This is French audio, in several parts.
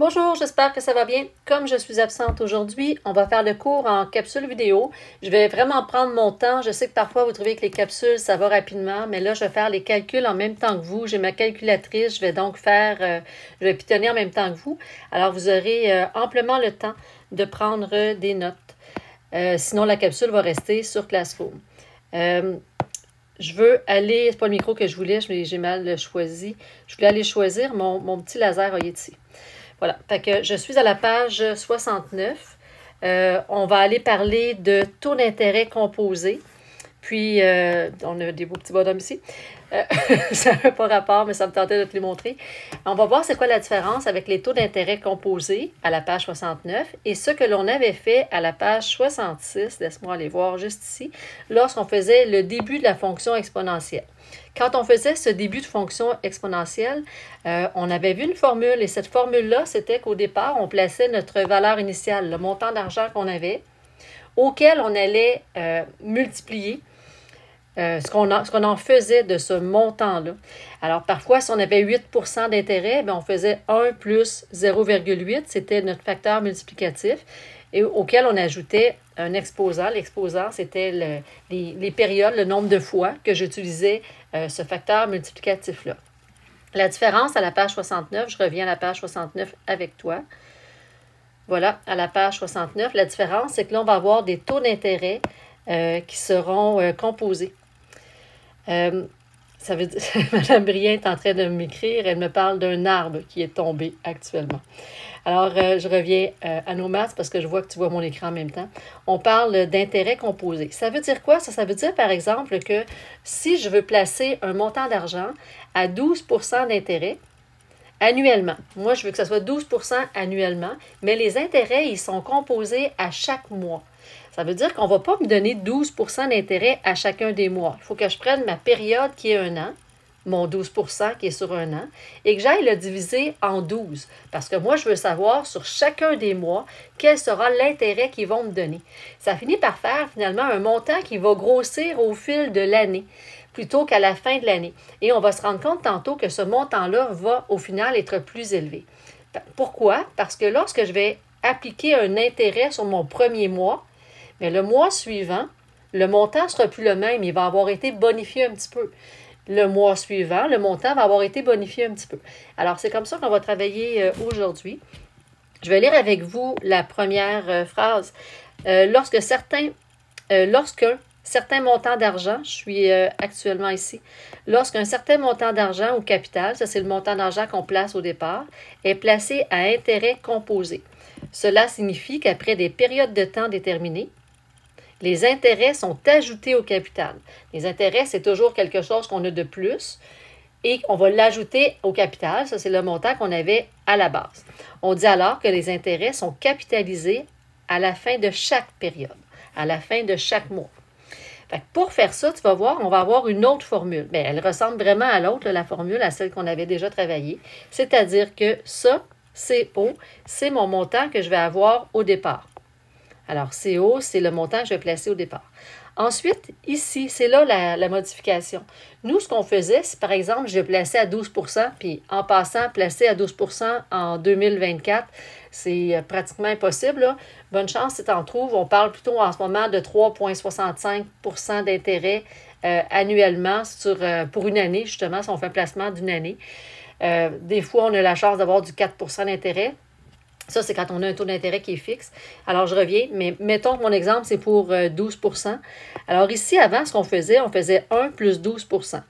Bonjour, j'espère que ça va bien. Comme je suis absente aujourd'hui, on va faire le cours en capsule vidéo. Je vais vraiment prendre mon temps. Je sais que parfois vous trouvez que les capsules, ça va rapidement, mais là, je vais faire les calculs en même temps que vous. J'ai ma calculatrice, je vais donc je vais pitonner en même temps que vous. Alors, vous aurez amplement le temps de prendre des notes. Sinon, la capsule va rester sur Classroom. Je veux aller, c'est pas le micro que je voulais, j'ai mal choisi. Je voulais aller choisir mon petit laser Yeti. Voilà, fait que je suis à la page 69. On va aller parler de taux d'intérêt composé. Puis, on a des beaux petits bonhommes ici. Ça n'a pas rapport, mais ça me tentait de te les montrer. On va voir c'est quoi la différence avec les taux d'intérêt composés à la page 69 et ce que l'on avait fait à la page 66. Laisse-moi aller voir juste ici, lorsqu'on faisait le début de la fonction exponentielle. Quand on faisait ce début de fonction exponentielle, on avait vu une formule et cette formule-là, c'était qu'au départ, on plaçait notre valeur initiale, le montant d'argent qu'on avait, auquel on allait multiplier ce qu'on en faisait de ce montant-là. Alors, parfois, si on avait 8 % d'intérêt, on faisait 1 plus 0,8, c'était notre facteur multiplicatif, et auquel on ajoutait un exposant. L'exposant, c'était les périodes, le nombre de fois que j'utilisais ce facteur multiplicatif-là. La différence à la page 69, je reviens à la page 69 avec toi. Voilà, à la page 69, la différence, c'est que là, on va avoir des taux d'intérêt qui seront composés. Ça veut dire, Madame Brien est en train de m'écrire, elle me parle d'un arbre qui est tombé actuellement. Alors, je reviens à nos maths parce que je vois que tu vois mon écran en même temps. On parle d'intérêt composé. Ça veut dire quoi? Ça veut dire, par exemple, que si je veux placer un montant d'argent à 12 % d'intérêt annuellement, moi, je veux que ça soit 12 % annuellement, mais les intérêts, ils sont composés à chaque mois. Ça veut dire qu'on ne va pas me donner 12 % d'intérêt à chacun des mois. Il faut que je prenne ma période qui est un an, mon 12 % qui est sur un an, et que j'aille le diviser en 12. Parce que moi, je veux savoir sur chacun des mois quel sera l'intérêt qu'ils vont me donner. Ça finit par faire finalement un montant qui va grossir au fil de l'année plutôt qu'à la fin de l'année. Et on va se rendre compte tantôt que ce montant-là va au final être plus élevé. Pourquoi? Parce que lorsque je vais appliquer un intérêt sur mon premier mois, mais le mois suivant, le montant ne sera plus le même, il va avoir été bonifié un petit peu. Le mois suivant, le montant va avoir été bonifié un petit peu. Alors, c'est comme ça qu'on va travailler aujourd'hui. Je vais lire avec vous la première phrase. Lorsqu'un certain montant d'argent, je suis actuellement ici, lorsqu'un certain montant d'argent au capital, ça c'est le montant d'argent qu'on place au départ, est placé à intérêt composé. Cela signifie qu'après des périodes de temps déterminées, les intérêts sont ajoutés au capital. Les intérêts, c'est toujours quelque chose qu'on a de plus et on va l'ajouter au capital. Ça, c'est le montant qu'on avait à la base. On dit alors que les intérêts sont capitalisés à la fin de chaque période, à la fin de chaque mois. Fait que pour faire ça, tu vas voir, on va avoir une autre formule. Mais elle ressemble vraiment à l'autre, la formule, à celle qu'on avait déjà travaillée. C'est-à-dire que ça, CO, c'est mon montant que je vais avoir au départ. Alors, CO, c'est le montant que je vais placer au départ. Ensuite, ici, c'est là la modification. Nous, ce qu'on faisait, c'est par exemple, je plaçais à 12 %, puis en passant, placer à 12 % en 2024, c'est pratiquement impossible, là. Bonne chance si tu en trouves. On parle plutôt en ce moment de 3,65 % d'intérêt annuellement pour une année, justement, si on fait un placement d'une année. Des fois, on a la chance d'avoir du 4 % d'intérêt. Ça, c'est quand on a un taux d'intérêt qui est fixe. Alors, je reviens, mais mettons que mon exemple, c'est pour 12 %. Alors, ici, avant, ce qu'on faisait, on faisait 1 plus 12 %.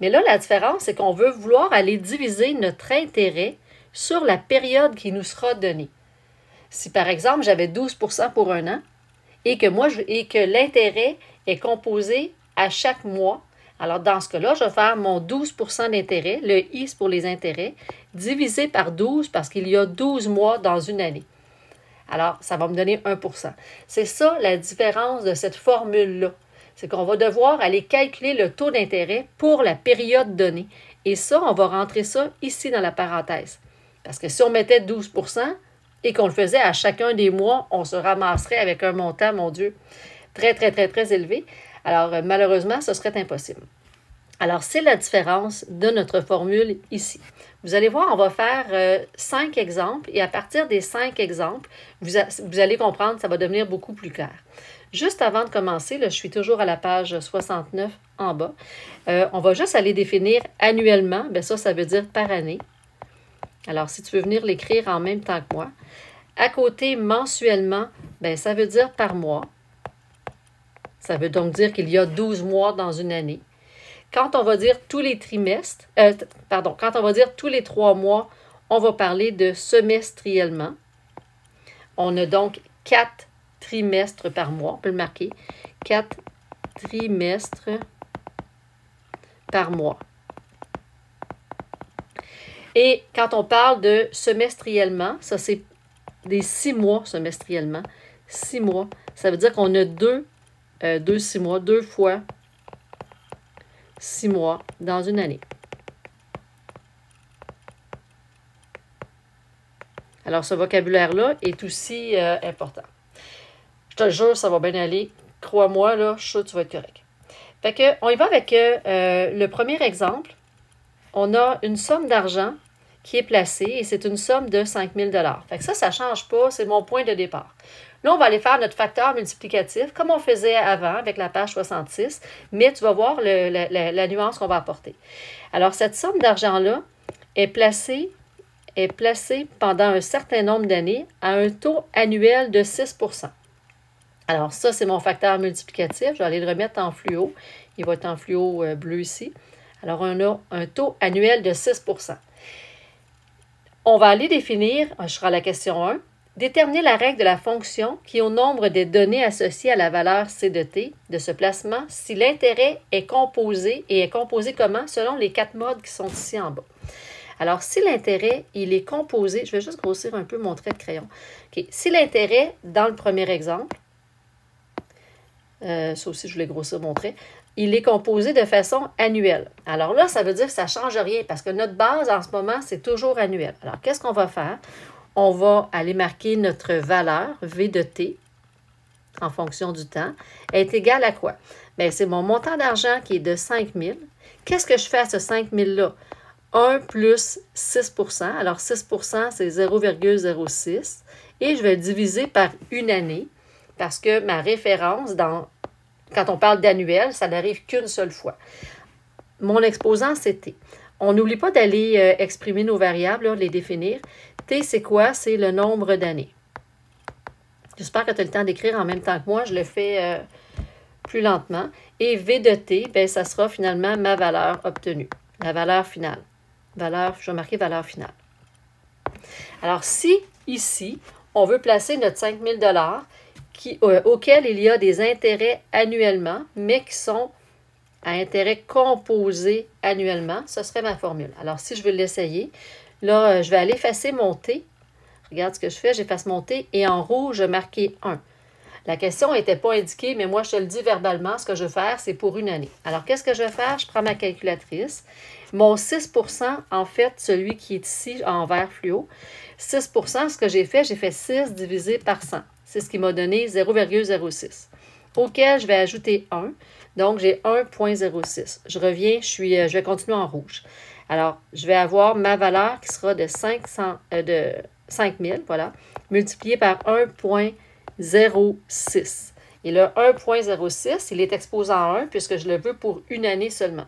Mais là, la différence, c'est qu'on veut vouloir aller diviser notre intérêt sur la période qui nous sera donnée. Si, par exemple, j'avais 12 % pour un an et que l'intérêt est composé à chaque mois, alors, dans ce cas-là, je vais faire mon 12 % d'intérêt, le I, c'est pour les intérêts, divisé par 12 parce qu'il y a 12 mois dans une année. Alors, ça va me donner 1 %. C'est ça la différence de cette formule-là. C'est qu'on va devoir aller calculer le taux d'intérêt pour la période donnée. Et ça, on va rentrer ça ici dans la parenthèse. Parce que si on mettait 12 % et qu'on le faisait à chacun des mois, on se ramasserait avec un montant, mon Dieu, très, très, très, très élevé. Alors, malheureusement, ce serait impossible. Alors, c'est la différence de notre formule ici. Vous allez voir, on va faire 5 exemples et à partir des 5 exemples, vous allez comprendre, ça va devenir beaucoup plus clair. Juste avant de commencer, là, je suis toujours à la page 69 en bas. On va juste aller définir annuellement. Bien ça veut dire par année. Alors, si tu veux venir l'écrire en même temps que moi. À côté, mensuellement, bien, ça veut dire par mois. Ça veut donc dire qu'il y a 12 mois dans une année. Quand on va dire tous les trimestres, quand on va dire tous les 3 mois, on va parler de semestriellement. On a donc 4 trimestres par mois, on peut le marquer. 4 trimestres par mois. Et quand on parle de semestriellement, ça c'est des 6 mois semestriellement. 6 mois, ça veut dire qu'on a 2 6 mois, 2 fois 6 mois dans une année. Alors, ce vocabulaire-là est aussi important. Je te jure, ça va bien aller. Crois-moi, là, je suis sûre que tu vas être correct. Fait que, on y va avec le premier exemple. On a une somme d'argent qui est placée et c'est une somme de 5 000 $. Fait que ça ne change pas, c'est mon point de départ. Là, on va aller faire notre facteur multiplicatif comme on faisait avant avec la page 66, mais tu vas voir la nuance qu'on va apporter. Alors, cette somme d'argent-là est placée pendant un certain nombre d'années à un taux annuel de 6 %. Alors, ça, c'est mon facteur multiplicatif. Je vais aller le remettre en fluo. Il va être en fluo bleu ici. Alors, on a un taux annuel de 6 %. On va aller définir, je serai à la question 1, déterminer la règle de la fonction qui, au nombre des données associées à la valeur C de T de ce placement, si l'intérêt est composé, et est composé comment? Selon les 4 modes qui sont ici en bas. Alors, si l'intérêt, il est composé, je vais juste grossir un peu mon trait de crayon. Okay. Si l'intérêt, dans le premier exemple, ça aussi, je voulais grossir mon trait, il est composé de façon annuelle. Alors là, ça veut dire que ça ne change rien parce que notre base, en ce moment, c'est toujours annuel. Alors, qu'est-ce qu'on va faire? On va aller marquer notre valeur, V de T, en fonction du temps, est égale à quoi? Bien, c'est mon montant d'argent qui est de 5 000. Qu'est-ce que je fais à ce 5 000-là? 1 plus 6 %. Alors, 6 %, c'est 0,06. Et je vais diviser par une année parce que ma référence, quand on parle d'annuel, ça n'arrive qu'une seule fois. Mon exposant, c'est T. On n'oublie pas d'aller exprimer nos variables, là, les définir. T, c'est quoi? C'est le nombre d'années. J'espère que tu as le temps d'écrire en même temps que moi. Je le fais plus lentement. Et V de T, bien, ça sera finalement ma valeur obtenue. La valeur finale. Je vais marquer valeur finale. Alors, si ici, on veut placer notre 5 000 $ auquel il y a des intérêts annuellement, mais qui sont à intérêt composé annuellement, ce serait ma formule. Alors, si je veux l'essayer, là, je vais aller effacer mon T. Regarde ce que je fais, j'efface mon T et en rouge, je vais marquer 1. La question n'était pas indiquée, mais moi, je te le dis verbalement, ce que je veux faire, c'est pour une année. Alors, qu'est-ce que je vais faire? Je prends ma calculatrice. Mon 6 %, en fait, celui qui est ici en vert fluo, 6 %, ce que j'ai fait 6 divisé par 100. C'est ce qui m'a donné 0,06. Auquel je vais ajouter 1. Donc, j'ai 1,06. Je reviens, je vais continuer en rouge. Alors, je vais avoir ma valeur qui sera de 5 000, voilà, multiplié par 1,06. Et le 1,06, il est exposant 1 puisque je le veux pour une année seulement.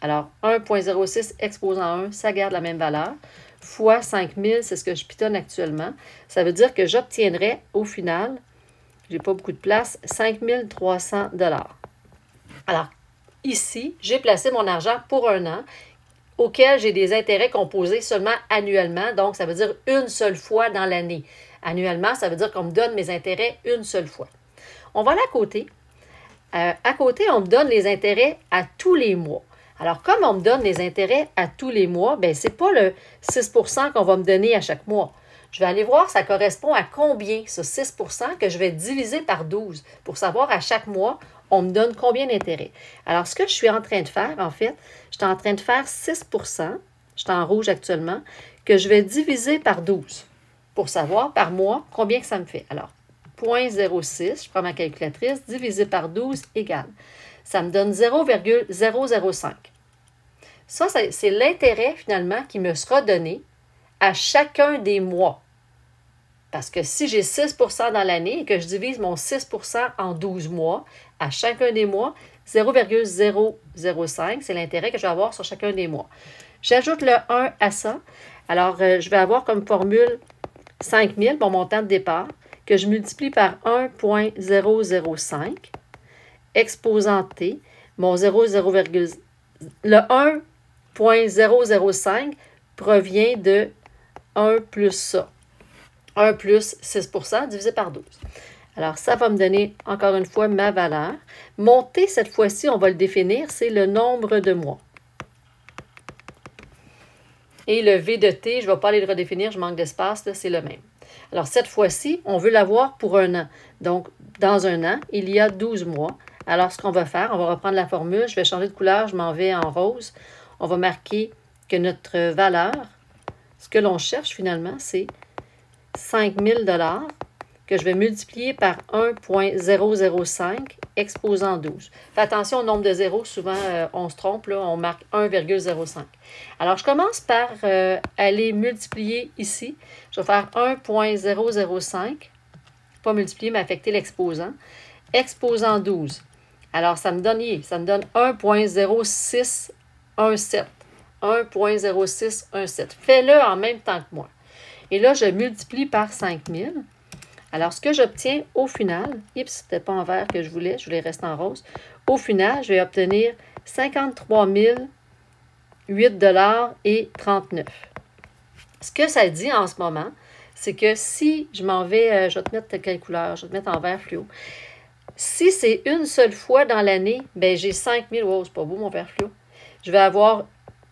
Alors, 1,06 exposant 1, ça garde la même valeur, fois 5 000, c'est ce que je pitonne actuellement. Ça veut dire que j'obtiendrai au final, je n'ai pas beaucoup de place, 5 300 $. Alors, ici, j'ai placé mon argent pour un an, auquel j'ai des intérêts composés seulement annuellement, donc ça veut dire une seule fois dans l'année. Annuellement, ça veut dire qu'on me donne mes intérêts une seule fois. On va aller à côté. À côté, on me donne les intérêts à tous les mois. Alors, comme on me donne les intérêts à tous les mois, bien, ce n'est pas le 6 % qu'on va me donner à chaque mois. Je vais aller voir, ça correspond à combien, ce 6 % que je vais diviser par 12 pour savoir à chaque mois, on me donne combien d'intérêts. Alors, ce que je suis en train de faire, en fait, je suis en train de faire 6 %, je suis en rouge actuellement, que je vais diviser par 12 pour savoir par mois combien que ça me fait. Alors, 0,06, je prends ma calculatrice, divisé par 12 égale. Ça me donne 0,005. Ça, c'est l'intérêt finalement qui me sera donné à chacun des mois. Parce que si j'ai 6 dans l'année et que je divise mon 6 en 12 mois, à chacun des mois, 0,005, c'est l'intérêt que je vais avoir sur chacun des mois. J'ajoute le 1 à ça. Alors, je vais avoir comme formule 5 000, mon montant de départ, que je multiplie par 1,005, exposant T, mon 0,0, le 1,005 provient de 1 plus ça. 1 plus 6 divisé par 12. Alors, ça va me donner, encore une fois, ma valeur. Mon T, cette fois-ci, on va le définir, c'est le nombre de mois. Et le V de T, je ne vais pas aller le redéfinir, je manque d'espace, c'est le même. Alors, cette fois-ci, on veut l'avoir pour un an. Donc, dans un an, il y a 12 mois. Alors, ce qu'on va faire, on va reprendre la formule, je vais changer de couleur, je m'en vais en rose. On va marquer que notre valeur, ce que l'on cherche finalement, c'est 5 000 que je vais multiplier par 1,005 exposant 12. Fais attention au nombre de zéros, souvent on se trompe, là, on marque 1,05. Alors, je commence par aller multiplier ici. Je vais faire 1,005, pas multiplier, mais affecter l'exposant, exposant 12. Alors, ça me donne 1,0617. 1,0617. Fais-le en même temps que moi. Et là, je multiplie par 5000. Alors, ce que j'obtiens au final, c'est peut-être pas en vert que je voulais rester en rose. Au final, je vais obtenir 53 008,39 $. Ce que ça dit en ce moment, c'est que si je m'en vais, je vais te mettre quelle couleur? Je vais te mettre en vert fluo. Si c'est une seule fois dans l'année, ben j'ai 5 000, wow, c'est pas beau mon vert fluo. Je vais avoir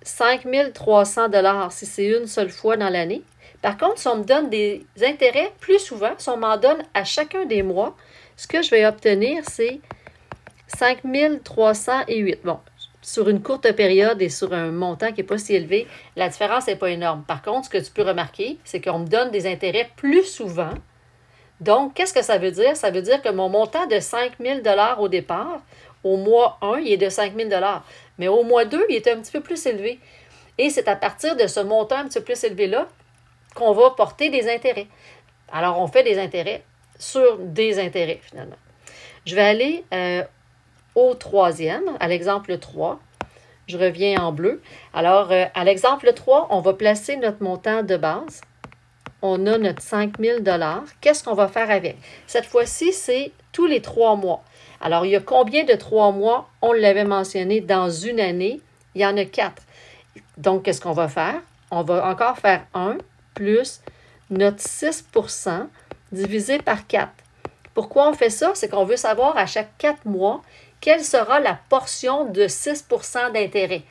5 300 $ si c'est une seule fois dans l'année. Par contre, si on me donne des intérêts plus souvent, si on m'en donne à chacun des mois, ce que je vais obtenir, c'est 5 308. Bon, sur une courte période et sur un montant qui n'est pas si élevé, la différence n'est pas énorme. Par contre, ce que tu peux remarquer, c'est qu'on me donne des intérêts plus souvent. Donc, qu'est-ce que ça veut dire? Ça veut dire que mon montant de 5 000 $ au départ, au mois 1, il est de 5 000 $. Mais au mois 2, il est un petit peu plus élevé. Et c'est à partir de ce montant un petit peu plus élevé-là qu'on va porter des intérêts. Alors, on fait des intérêts sur des intérêts, finalement. Je vais aller au troisième, à l'exemple 3. Je reviens en bleu. Alors, à l'exemple 3, on va placer notre montant de base. On a notre 5 000 $. Qu'est-ce qu'on va faire avec? Cette fois-ci, c'est tous les 3 mois. Alors, il y a combien de 3 mois? On l'avait mentionné, dans une année, il y en a 4. Donc, qu'est-ce qu'on va faire? On va encore faire 1 plus notre 6 divisé par 4. Pourquoi on fait ça? C'est qu'on veut savoir à chaque 4 mois quelle sera la portion de 6 d'intérêt.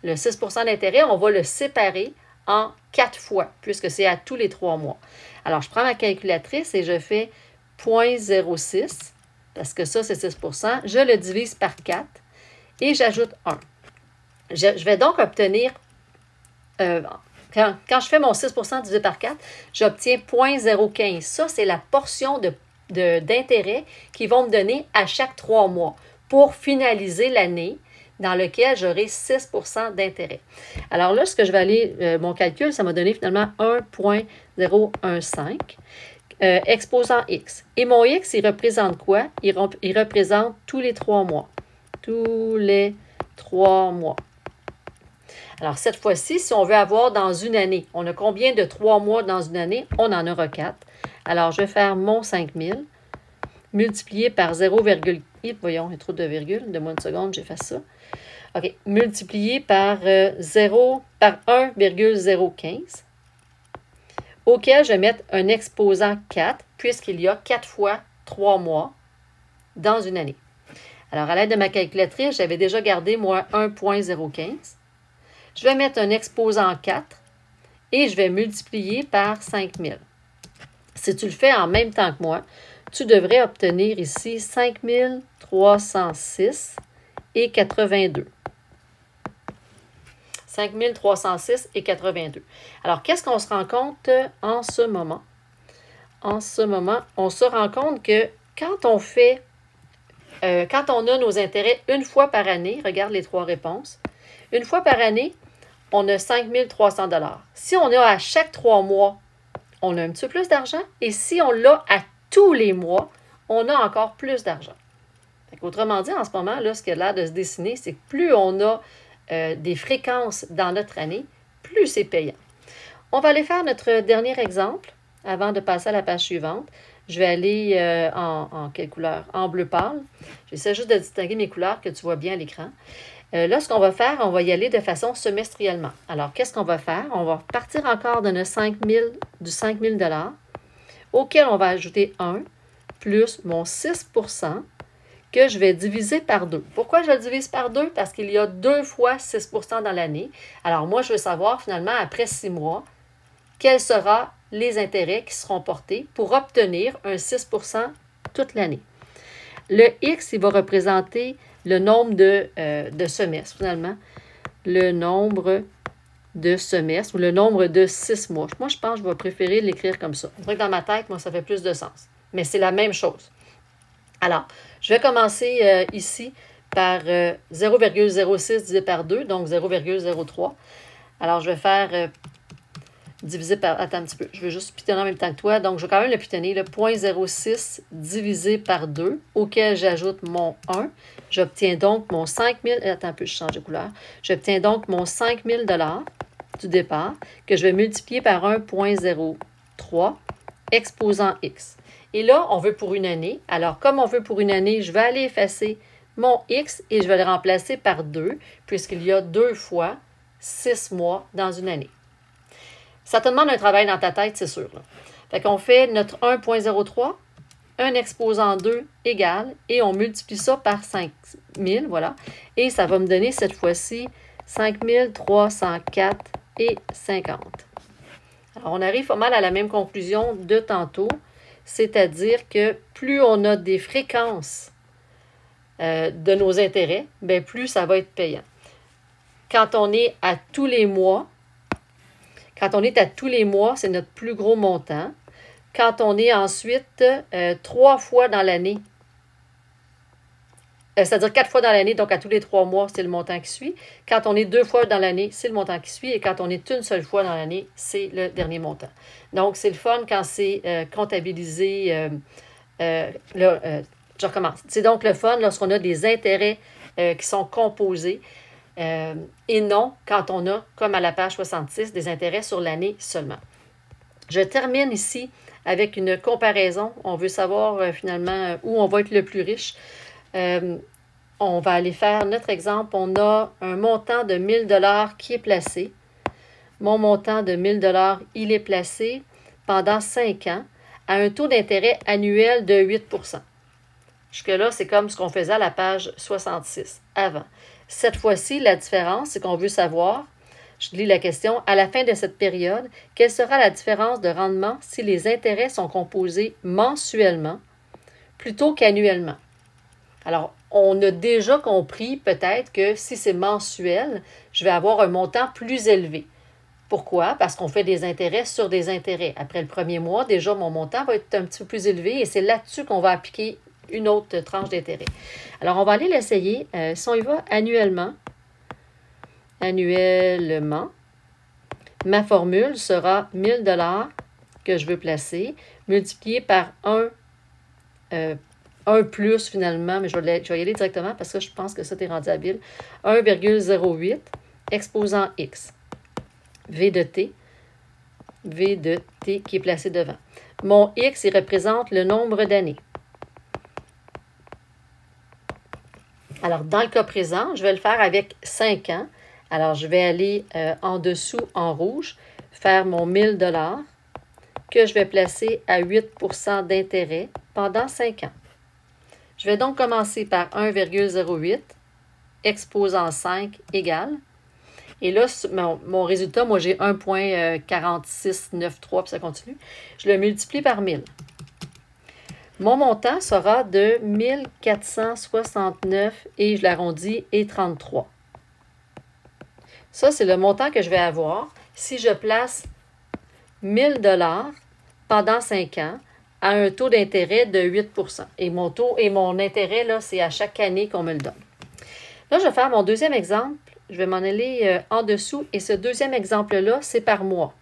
Le 6 d'intérêt, on va le séparer en 4 fois, puisque c'est à tous les 3 mois. Alors, je prends ma calculatrice et je fais 0,06, parce que ça, c'est 6 Je le divise par 4 et j'ajoute 1. Je vais donc obtenir, quand je fais mon 6 divisé par 4, j'obtiens 0,015. Ça, c'est la portion d'intérêt qu'ils vont me donner à chaque 3 mois pour finaliser l'année dans laquelle j'aurai 6 d'intérêt. Alors là, ce que je vais aller, mon calcul, ça m'a donné finalement 1,015 exposant X. Et mon X, il représente quoi? Il représente tous les 3 mois. Tous les 3 mois. Alors, cette fois-ci, si on veut avoir dans une année, on a combien de 3 mois dans une année? On en aura 4. Alors, je vais faire mon 5000 multiplié par 0,8. Voyons, il y a trop de virgules. Donne-moi une seconde, j'efface ça. OK. Multiplié par 1,015, auquel je vais mettre un exposant 4, puisqu'il y a 4 fois 3 mois dans une année. Alors, à l'aide de ma calculatrice, j'avais déjà gardé, moi, 1,015. Je vais mettre un exposant 4 et je vais multiplier par 5000. Si tu le fais en même temps que moi, tu devrais obtenir ici 5306 et 82. 5306 et 82. Alors, qu'est-ce qu'on se rend compte en ce moment? En ce moment, on se rend compte que quand on fait, quand on a nos intérêts une fois par année, regarde les 3 réponses, Une fois par année, on a 5 300 $. Si on a à chaque 3 mois, on a un petit peu plus d'argent. Et si on l'a à tous les mois, on a encore plus d'argent. Autrement dit, en ce moment, là, ce qui a l'air de se dessiner, c'est que plus on a des fréquences dans notre année, plus c'est payant. On va aller faire notre dernier exemple avant de passer à la page suivante. Je vais aller en quelle couleur? En bleu pâle. J'essaie juste de distinguer mes couleurs que tu vois bien à l'écran. Là, ce qu'on va faire, on va y aller de façon semestriellement. Alors, qu'est-ce qu'on va faire? On va partir encore de notre 5 000, du 5 000 $ auquel on va ajouter 1 plus mon 6 % que je vais diviser par 2. Pourquoi je le divise par 2? Parce qu'il y a 2 fois 6 % dans l'année. Alors, moi, je veux savoir, finalement, après 6 mois, quels seront les intérêts qui seront portés pour obtenir un 6 % toute l'année. Le X, il va représenter le nombre de semestres, finalement. Le nombre de semestres ou le nombre de 6 mois. Moi, je pense que je vais préférer l'écrire comme ça. On dirait que dans ma tête, moi, ça fait plus de sens. Mais c'est la même chose. Alors, je vais commencer ici par 0,06 divisé par 2, donc 0,03. Alors, je vais faire divisé par... Attends un petit peu, je vais juste pitonner en même temps que toi. Donc, je vais quand même le pitonner, le 0,06 divisé par 2, auquel j'ajoute mon 1. J'obtiens donc mon 5 000... Attends un peu, je change de couleur. J'obtiens donc mon 5 000 $ du départ, que je vais multiplier par 1,03, exposant X. Et là, on veut pour une année. Alors, comme on veut pour une année, je vais aller effacer mon X et je vais le remplacer par 2, puisqu'il y a 2 fois 6 mois dans une année. Ça te demande un travail dans ta tête, c'est sûr. Là. Fait qu'on fait notre 1,03, un exposant 2 égale, et on multiplie ça par 5000, voilà. Et ça va me donner cette fois-ci 5304 et 50. Alors, on arrive pas mal à la même conclusion de tantôt, c'est-à-dire que plus on a des fréquences de nos intérêts, bien plus ça va être payant. Quand on est à tous les mois, c'est notre plus gros montant. Quand on est ensuite 3 fois dans l'année, c'est-à-dire 4 fois dans l'année, donc à tous les 3 mois, c'est le montant qui suit. Quand on est 2 fois dans l'année, c'est le montant qui suit. Et quand on est une seule fois dans l'année, c'est le dernier montant. Donc, c'est le fun quand c'est comptabilisé. Je recommence. C'est donc le fun lorsqu'on a des intérêts qui sont composés et non quand on a, comme à la page 66, des intérêts sur l'année seulement. Je termine ici avec une comparaison. On veut savoir finalement où on va être le plus riche. On va aller faire notre exemple. On a un montant de 1 000 $ qui est placé. Mon montant de 1 000 $, il est placé pendant 5 ans à un taux d'intérêt annuel de 8 %. Jusque-là, c'est comme ce qu'on faisait à la page 66 avant. Cette fois-ci, la différence, c'est qu'on veut savoir, je lis la question, à la fin de cette période, quelle sera la différence de rendement si les intérêts sont composés mensuellement plutôt qu'annuellement? Alors, on a déjà compris peut-être que si c'est mensuel, je vais avoir un montant plus élevé. Pourquoi? Parce qu'on fait des intérêts sur des intérêts. Après le premier mois, déjà, mon montant va être un petit peu plus élevé et c'est là-dessus qu'on va appliquer une autre tranche d'intérêt. Alors, on va aller l'essayer. Si on y va annuellement, ma formule sera 1 000 $ que je veux placer, multiplié par 1 plus finalement, mais je vais y aller directement parce que je pense que ça t'est rendu habile. 1,08 exposant X. V de T qui est placé devant. Mon X, il représente le nombre d'années. Alors, dans le cas présent, je vais le faire avec 5 ans. Alors, je vais aller en dessous, en rouge, faire mon 1 000 $ que je vais placer à 8 % d'intérêt pendant 5 ans. Je vais donc commencer par 1,08 exposant 5 égale. Et là, mon résultat, moi, j'ai 1,4693, puis ça continue. Je le multiplie par 1000. Mon montant sera de 1469 et je l'arrondis et 33. Ça, c'est le montant que je vais avoir si je place 1 000 $ pendant 5 ans à un taux d'intérêt de 8 %. Et mon intérêt, là, c'est à chaque année qu'on me le donne. Là, je vais faire mon deuxième exemple je vais m'en aller en dessous. Et ce deuxième exemple-là, c'est par mois.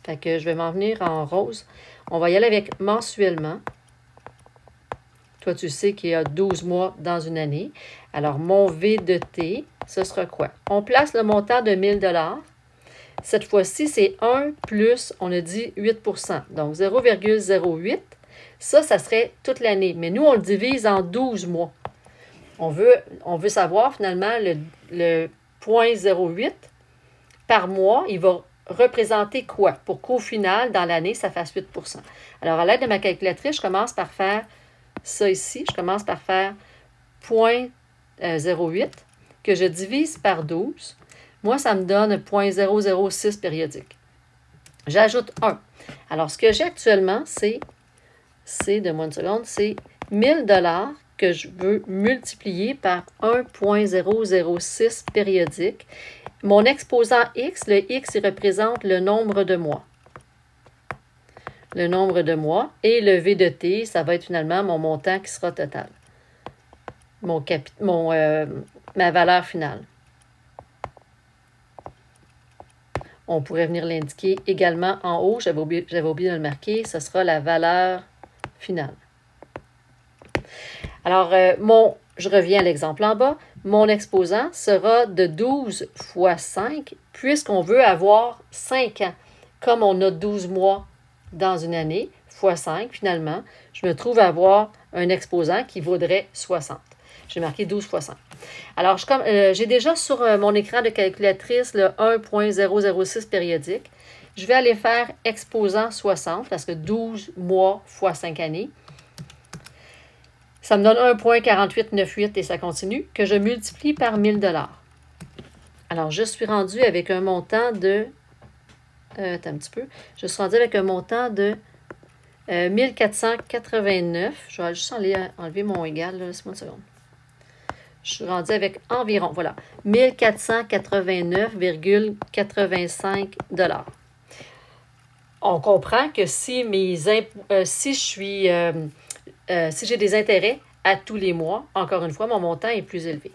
Fait que je vais m'en venir en rose. On va y aller avec mensuellement. Toi, tu sais qu'il y a 12 mois dans une année. Alors, mon V de T, ce sera quoi? On place le montant de 1 000 $. Cette fois-ci, c'est 1 plus, on a dit 8 %. Donc, 0,08. Ça serait toute l'année. Mais nous, on le divise en 12 mois. On veut savoir, finalement, le 0,08 par mois, il va représenter quoi? Pour qu'au final, dans l'année, ça fasse 8 %. Alors, à l'aide de ma calculatrice, je commence par faire ça ici. Je commence par faire 0,08 que je divise par 12. Moi, ça me donne 0,006 périodique. J'ajoute 1. Alors, ce que j'ai actuellement, c'est 1 000 $ que je veux multiplier par 1,006 périodique. Mon exposant X, le X, il représente le nombre de mois. Le nombre de mois. Et le V de T, ça va être finalement mon montant qui sera total. Ma valeur finale. On pourrait venir l'indiquer également en haut. J'avais oublié de le marquer. Ce sera la valeur finale. Alors, je reviens à l'exemple en bas. Mon exposant sera de 12 fois 5, puisqu'on veut avoir 5 ans. Comme on a 12 mois dans une année, fois 5, finalement, je me trouve à avoir un exposant qui vaudrait 60. J'ai marqué 12 fois 5. Alors, j'ai déjà sur mon écran de calculatrice le 1,006 périodique. Je vais aller faire exposant 60, parce que 12 mois fois 5 années. Ça me donne 1,4898 et ça continue, que je multiplie par 1 000 $. Alors, je suis rendue avec un montant de... attends un petit peu. Je suis rendue avec un montant de 1489. Je vais juste enlever mon égal, laisse-moi une seconde. Je suis rendue avec environ, voilà, 1489,85 $. On comprend que si j'ai des intérêts à tous les mois, encore une fois, mon montant est plus élevé.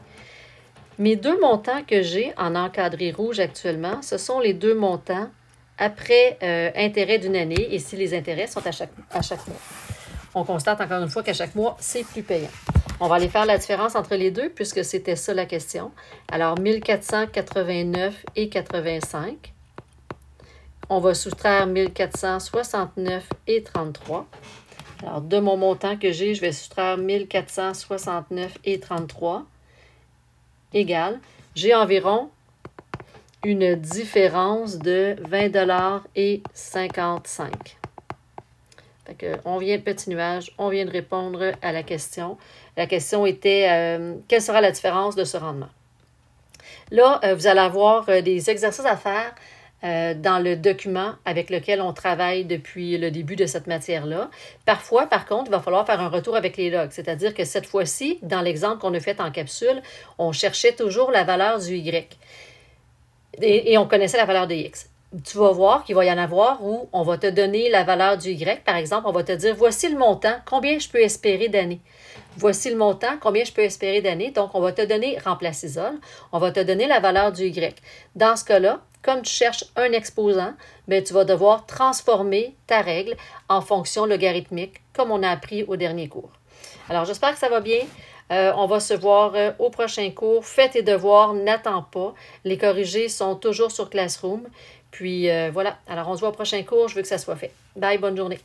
Mes deux montants que j'ai en encadré rouge actuellement, ce sont les deux montants après intérêt d'une année et si les intérêts sont à chaque mois. On constate encore une fois qu'à chaque mois, c'est plus payant. On va aller faire la différence entre les deux puisque c'était ça la question. Alors, 1489 et 85. On va soustraire 1469 et 33. Alors, de mon montant que j'ai, je vais soustraire 1469 et 33 égale. J'ai environ une différence de 20 $ et 55. Fait que on vient de petit nuage, on vient de répondre à la question. La question était quelle sera la différence de ce rendement? Là, vous allez avoir des exercices à faire dans le document avec lequel on travaille depuis le début de cette matière-là. Parfois, par contre, il va falloir faire un retour avec les logs. C'est-à-dire que cette fois-ci, dans l'exemple qu'on a fait en capsule, on cherchait toujours la valeur du Y. Et on connaissait la valeur de X. Tu vas voir qu'il va y en avoir où on va te donner la valeur du Y. Par exemple, on va te dire, voici le montant, combien je peux espérer d'années. Voici le montant, combien je peux espérer d'années. Donc, on va te donner, remplace isole, on va te donner la valeur du Y. Dans ce cas-là, comme tu cherches un exposant, bien, tu vas devoir transformer ta règle en fonction logarithmique, comme on a appris au dernier cours. Alors, j'espère que ça va bien. On va se voir au prochain cours. Fais tes devoirs, n'attends pas. Les corrigés sont toujours sur Classroom. Puis voilà. Alors, on se voit au prochain cours. Je veux que ça soit fait. Bye, bonne journée.